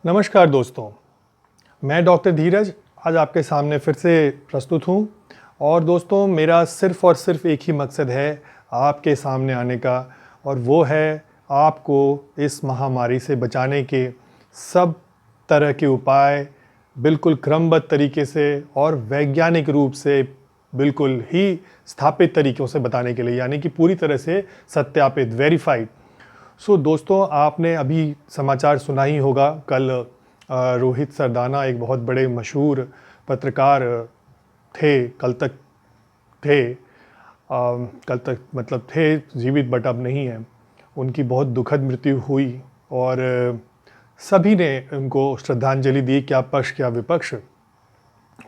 नमस्कार दोस्तों, मैं डॉक्टर धीरज आज आपके सामने फिर से प्रस्तुत हूँ। और दोस्तों, मेरा सिर्फ़ और सिर्फ एक ही मकसद है आपके सामने आने का, और वो है आपको इस महामारी से बचाने के सब तरह के उपाय बिल्कुल क्रमबद्ध तरीके से और वैज्ञानिक रूप से बिल्कुल ही स्थापित तरीक़ों से बताने के लिए, यानी कि पूरी तरह से सत्यापित, वेरीफाइड। दोस्तों, आपने अभी समाचार सुना ही होगा। कल रोहित सरदाना एक बहुत बड़े मशहूर पत्रकार थे, कल तक मतलब थे जीवित, बट अब नहीं हैं। उनकी बहुत दुखद मृत्यु हुई और सभी ने उनको श्रद्धांजलि दी, क्या पक्ष क्या विपक्ष।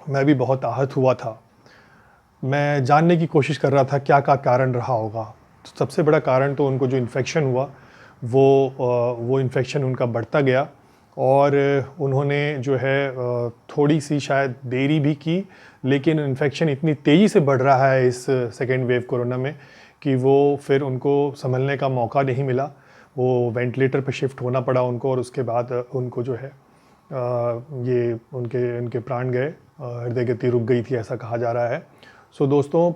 मैं भी बहुत आहत हुआ था। मैं जानने की कोशिश कर रहा था क्या कारण रहा होगा। तो सबसे बड़ा कारण तो उनको जो इन्फेक्शन हुआ वो इन्फेक्शन उनका बढ़ता गया, और उन्होंने जो है थोड़ी सी शायद देरी भी की, लेकिन इन्फेक्शन इतनी तेज़ी से बढ़ रहा है इस सेकेंड वेव कोरोना में कि वो फिर उनको संभलने का मौका नहीं मिला। वो वेंटिलेटर पे शिफ्ट होना पड़ा उनको, और उसके बाद उनको जो है ये उनके प्राण गए, हृदय गति रुक गई थी, ऐसा कहा जा रहा है। दोस्तों,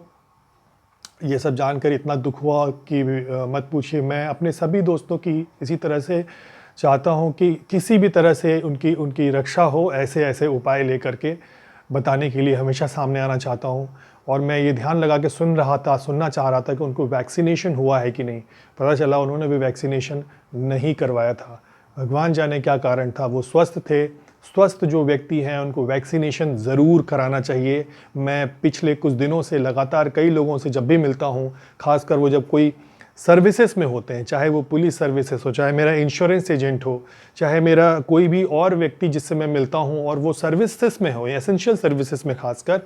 ये सब जानकर इतना दुख हुआ कि मत पूछिए। मैं अपने सभी दोस्तों की इसी तरह से चाहता हूँ कि किसी भी तरह से उनकी रक्षा हो, ऐसे उपाय लेकर के बताने के लिए हमेशा सामने आना चाहता हूँ। और मैं ये ध्यान लगा के सुनना चाह रहा था कि उनको वैक्सीनेशन हुआ है कि नहीं। पता चला उन्होंने भी वैक्सीनेशन नहीं करवाया था। भगवान जाने क्या कारण था। वो स्वस्थ थे। स्वस्थ जो व्यक्ति हैं उनको वैक्सीनेशन ज़रूर कराना चाहिए। मैं पिछले कुछ दिनों से लगातार कई लोगों से जब भी मिलता हूँ, खासकर वो जब कोई सर्विसेज में होते हैं, चाहे वो पुलिस सर्विसेज हो, चाहे मेरा इंश्योरेंस एजेंट हो, चाहे मेरा कोई भी और व्यक्ति जिससे मैं मिलता हूँ और वो सर्विसेज में हो, एसेंशियल सर्विसेज में खासकर,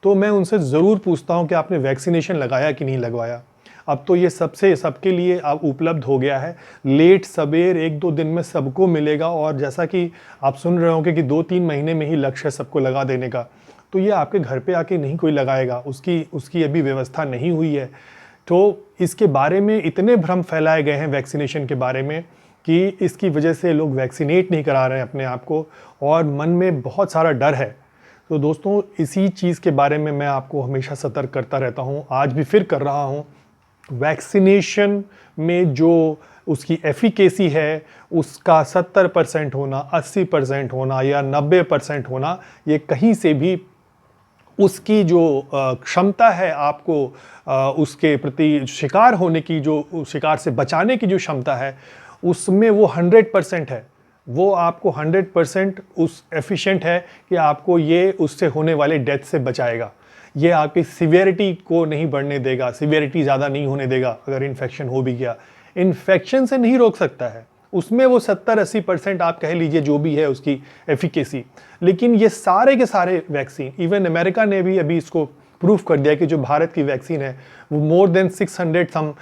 तो मैं उनसे ज़रूर पूछता हूँ कि आपने वैक्सीनेशन लगाया कि नहीं लगवाया। अब तो ये सबके लिए अब उपलब्ध हो गया है। लेट सबेर 1-2 दिन में सबको मिलेगा, और जैसा कि आप सुन रहे होंगे कि 2-3 महीने में ही लक्ष्य है सबको लगा देने का। तो ये आपके घर पे आके नहीं कोई लगाएगा, उसकी अभी व्यवस्था नहीं हुई है। तो इसके बारे में इतने भ्रम फैलाए गए हैं वैक्सीनेशन के बारे में कि इसकी वजह से लोग वैक्सीनेट नहीं करा रहे हैं अपने आप को, और मन में बहुत सारा डर है। तो दोस्तों, इसी चीज़ के बारे में मैं आपको हमेशा सतर्क करता रहता हूँ, आज भी फिर कर रहा हूँ। वैक्सीनेशन में जो उसकी एफिकेसी है उसका 70% होना, 80% होना या 90% होना, ये कहीं से भी उसकी जो क्षमता है आपको उसके प्रति शिकार होने की, जो शिकार से बचाने की जो क्षमता है, उसमें वो 100% है। वो आपको 100% उस एफिशिएंट है कि आपको ये उससे होने वाले डेथ से बचाएगा। ये आपकी सिवियरिटी को नहीं बढ़ने देगा, सिवियरिटी ज़्यादा नहीं होने देगा। अगर इन्फेक्शन हो भी गया, इन्फेक्शन से नहीं रोक सकता है, उसमें वो 70-80% आप कह लीजिए जो भी है उसकी एफिकेसी। लेकिन ये सारे के सारे वैक्सीन, इवन अमेरिका ने भी अभी इसको प्रूफ कर दिया कि जो भारत की वैक्सीन है वो मोर देन 600 सम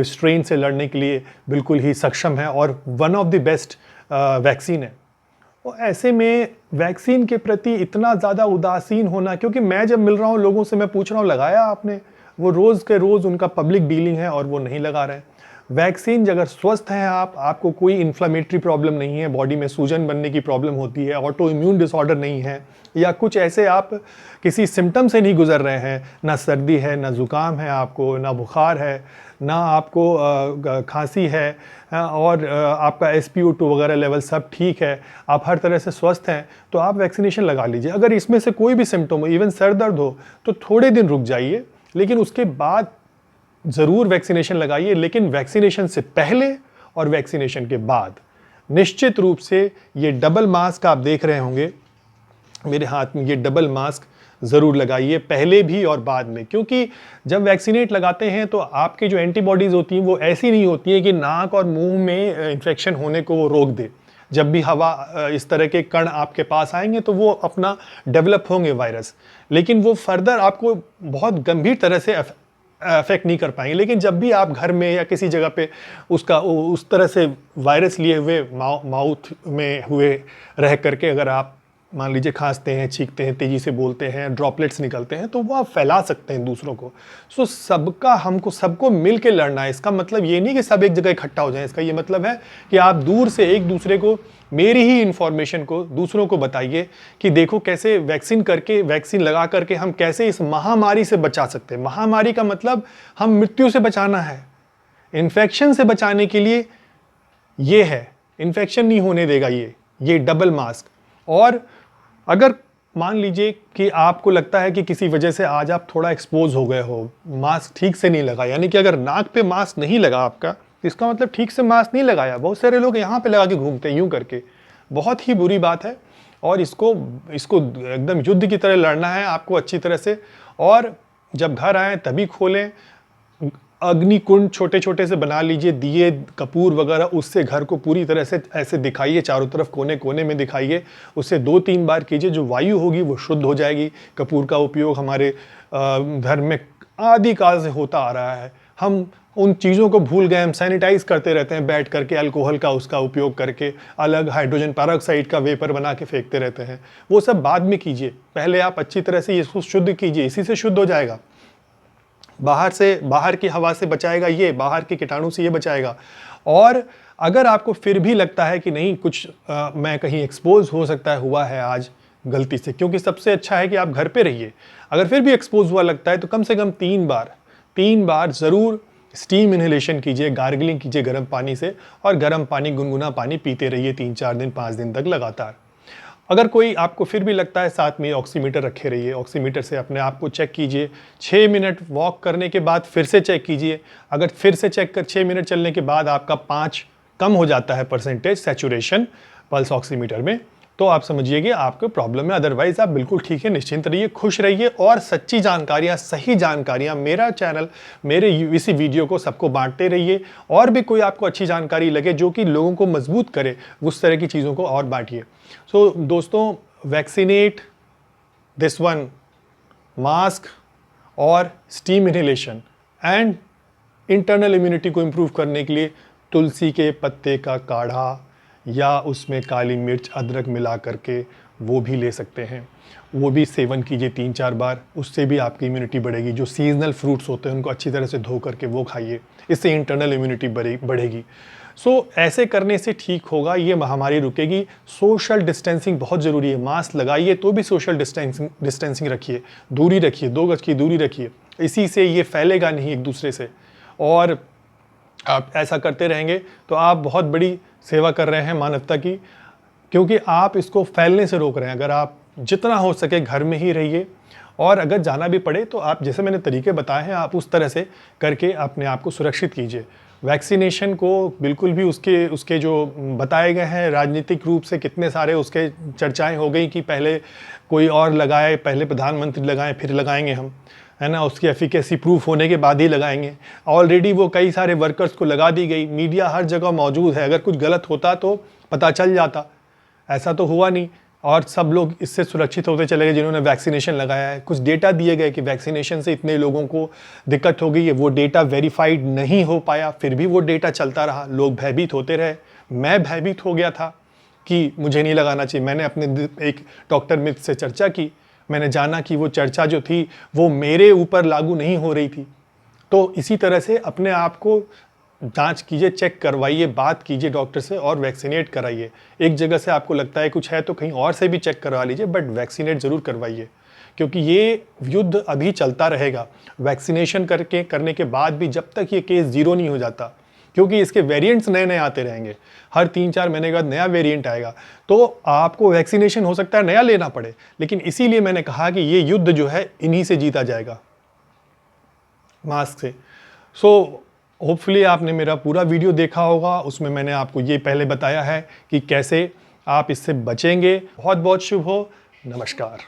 स्ट्रेन से लड़ने के लिए बिल्कुल ही सक्षम है, और one of the best vaccine है। और ऐसे में वैक्सीन के प्रति इतना ज़्यादा उदासीन होना, क्योंकि मैं जब मिल रहा हूँ लोगों से, मैं पूछ रहा हूँ लगाया आपने, वो रोज़ के रोज़ उनका पब्लिक डीलिंग है और वो नहीं लगा रहे हैं वैक्सीन। अगर स्वस्थ हैं आपको कोई इन्फ्लेमेटरी प्रॉब्लम नहीं है, बॉडी में सूजन बनने की प्रॉब्लम होती है, ऑटो इम्यून डिसऑर्डर नहीं है, या कुछ ऐसे आप किसी सिम्टम से नहीं गुजर रहे हैं, ना सर्दी है, ना ज़ुकाम है आपको, ना बुखार है, ना आपको खांसी है, और आपका SpO2 वगैरह लेवल सब ठीक है, आप हर तरह से स्वस्थ हैं, तो आप वैक्सीनेशन लगा लीजिए। अगर इसमें से कोई भी सिम्टम हो, इवन सर दर्द हो, तो थोड़े दिन रुक जाइए, लेकिन उसके बाद ज़रूर वैक्सीनेशन लगाइए। लेकिन वैक्सीनेशन से पहले और वैक्सीनेशन के बाद निश्चित रूप से ये डबल मास्क आप देख रहे होंगे मेरे हाथ में, ये डबल मास्क ज़रूर लगाइए, पहले भी और बाद में। क्योंकि जब वैक्सीनेट लगाते हैं तो आपके जो एंटीबॉडीज़ होती हैं वो ऐसी नहीं होती है कि नाक और मुंह में इन्फेक्शन होने को वो रोक दे। जब भी हवा इस तरह के कण आपके पास आएंगे तो वो अपना डेवलप होंगे वायरस, लेकिन वो फर्दर आपको बहुत गंभीर तरह से अफेक्ट नहीं कर पाएंगे। लेकिन जब भी आप घर में या किसी जगह पे उस तरह से वायरस लिए हुए माउथ में हुए रह करके अगर आप मान लीजिए खांसते हैं, छींकते हैं, तेज़ी से बोलते हैं, ड्रॉपलेट्स निकलते हैं, तो वो आप फैला सकते हैं दूसरों को। सो सबको मिल के लड़ना है। इसका मतलब ये नहीं कि सब एक जगह इकट्ठा हो जाएं। इसका ये मतलब है कि आप दूर से एक दूसरे को, मेरी ही इन्फॉर्मेशन को दूसरों को बताइए कि देखो कैसे वैक्सीन लगा करके हम कैसे इस महामारी से बचा सकते हैं। महामारी का मतलब हम मृत्यु से बचाना है, इन्फेक्शन से बचाने के लिए ये है। इन्फेक्शन नहीं होने देगा ये डबल मास्क। और अगर मान लीजिए कि आपको लगता है कि किसी वजह से आज आप थोड़ा एक्सपोज हो गए हो, मास्क ठीक से नहीं लगा, यानी कि अगर नाक पे मास्क नहीं लगा आपका, इसका मतलब ठीक से मास्क नहीं लगाया। बहुत सारे लोग यहाँ पे लगा के घूमते हैं यूं करके, बहुत ही बुरी बात है। और इसको एकदम युद्ध की तरह लड़ना है आपको अच्छी तरह से। और जब घर आए तभी खोलें, अग्निकुंड छोटे छोटे से बना लीजिए, दिए कपूर वगैरह, उससे घर को पूरी तरह से ऐसे दिखाइए, चारों तरफ कोने कोने में दिखाइए। उससे 2-3 बार कीजिए, जो वायु होगी वो शुद्ध हो जाएगी। कपूर का उपयोग हमारे धर्म में आदिकाल से होता आ रहा है। हम उन चीज़ों को भूल गए, हम सैनिटाइज करते रहते हैं बैठ करके, अल्कोहल का उसका उपयोग करके, अलग हाइड्रोजन पेरोक्साइड का वेपर बना के फेंकते रहते हैं। वो सब बाद में कीजिए, पहले आप अच्छी तरह से इसको शुद्ध कीजिए, इसी से शुद्ध हो जाएगा। बाहर की हवा से बचाएगा, ये बाहर के कीटाणु से ये बचाएगा। और अगर आपको फिर भी लगता है कि नहीं कुछ मैं कहीं एक्सपोज हो सकता है, हुआ है आज गलती से, क्योंकि सबसे अच्छा है कि आप घर पे रहिए। अगर फिर भी एक्सपोज हुआ लगता है तो कम से कम 3 बार ज़रूर स्टीम इन्हेलेशन कीजिए, गार्गलिंग कीजिए गर्म पानी से, और गर्म पानी, गुनगुना पानी पीते रहिए 3-4 दिन 5 दिन तक लगातार। अगर कोई आपको फिर भी लगता है, साथ में ऑक्सीमीटर रखे रहिए, ऑक्सीमीटर से अपने आप को चेक कीजिए। 6 मिनट वॉक करने के बाद फिर से चेक कीजिए। अगर फिर से चेक कर 6 मिनट चलने के बाद आपका 5 कम हो जाता है परसेंटेज सैचुरेशन पल्स ऑक्सीमीटर में, तो आप समझिए कि आपको प्रॉब्लम है। अदरवाइज आप बिल्कुल ठीक है, निश्चिंत रहिए, खुश रहिए। और सच्ची जानकारियाँ, सही जानकारियाँ, मेरा चैनल, मेरे इसी वीडियो को सबको बांटते रहिए। और भी कोई आपको अच्छी जानकारी लगे जो कि लोगों को मजबूत करे, उस तरह की चीज़ों को और बांटिए। सो दोस्तों, वैक्सीनेट, दिस वन, मास्क और steam inhalation, and internal immunity को इम्प्रूव करने के लिए तुलसी के पत्ते का काढ़ा या उसमें काली मिर्च, अदरक मिला करके वो भी ले सकते हैं। वो भी सेवन कीजिए 3-4 बार, उससे भी आपकी इम्यूनिटी बढ़ेगी। जो सीजनल फ्रूट्स होते हैं उनको अच्छी तरह से धो करके वो खाइए, इससे इंटरनल इम्यूनिटी बढ़ेगी। सो ऐसे करने से ठीक होगा, ये महामारी रुकेगी। सोशल डिस्टेंसिंग बहुत ज़रूरी है। मास्क लगाइए तो भी सोशल डिस्टेंसिंग रखिए, दूरी रखिए, 2 गज की दूरी रखिए। इसी से ये फैलेगा नहीं एक दूसरे से। और आप ऐसा करते रहेंगे तो आप बहुत बड़ी सेवा कर रहे हैं मानवता की, क्योंकि आप इसको फैलने से रोक रहे हैं। अगर आप जितना हो सके घर में ही रहिए, और अगर जाना भी पड़े तो आप, जैसे मैंने तरीके बताए हैं, आप उस तरह से करके अपने आप को सुरक्षित कीजिए। वैक्सीनेशन को बिल्कुल भी उसके जो बताए गए हैं राजनीतिक रूप से, कितने सारे उसके चर्चाएं हो गई कि पहले कोई और लगाए, पहले प्रधानमंत्री लगाएं फिर लगाएंगे हम, है ना, उसकी एफिकेसी प्रूफ होने के बाद ही लगाएंगे। ऑलरेडी वो कई सारे वर्कर्स को लगा दी गई, मीडिया हर जगह मौजूद है, अगर कुछ गलत होता तो पता चल जाता। ऐसा तो हुआ नहीं, और सब लोग इससे सुरक्षित होते चले गए जिन्होंने वैक्सीनेशन लगाया है। कुछ डेटा दिए गए कि वैक्सीनेशन से इतने लोगों को दिक्कत हो गई है, वो डेटा वेरीफाइड नहीं हो पाया, फिर भी वो डेटा चलता रहा, लोग भयभीत होते रहे। मैं भयभीत हो गया था कि मुझे नहीं लगाना चाहिए। मैंने अपने एक डॉक्टर मित्र से चर्चा की, मैंने जाना कि वो चर्चा जो थी वो मेरे ऊपर लागू नहीं हो रही थी। तो इसी तरह से अपने आप को जांच कीजिए, चेक करवाइए, बात कीजिए डॉक्टर से और वैक्सीनेट कराइए। एक जगह से आपको लगता है कुछ है तो कहीं और से भी चेक करवा लीजिए, बट वैक्सीनेट ज़रूर करवाइए, क्योंकि ये युद्ध अभी चलता रहेगा। वैक्सीनेशन करने के बाद भी जब तक ये केस 0 नहीं हो जाता, क्योंकि इसके वेरिएंट्स नए नए आते रहेंगे, हर 3-4 महीने के बाद नया वेरिएंट आएगा, तो आपको वैक्सीनेशन हो सकता है नया लेना पड़े। लेकिन इसीलिए मैंने कहा कि ये युद्ध जो है इन्हीं से जीता जाएगा, मास्क से। सो होपफुली आपने मेरा पूरा वीडियो देखा होगा, उसमें मैंने आपको ये पहले बताया है कि कैसे आप इससे बचेंगे। बहुत बहुत शुभ हो, नमस्कार।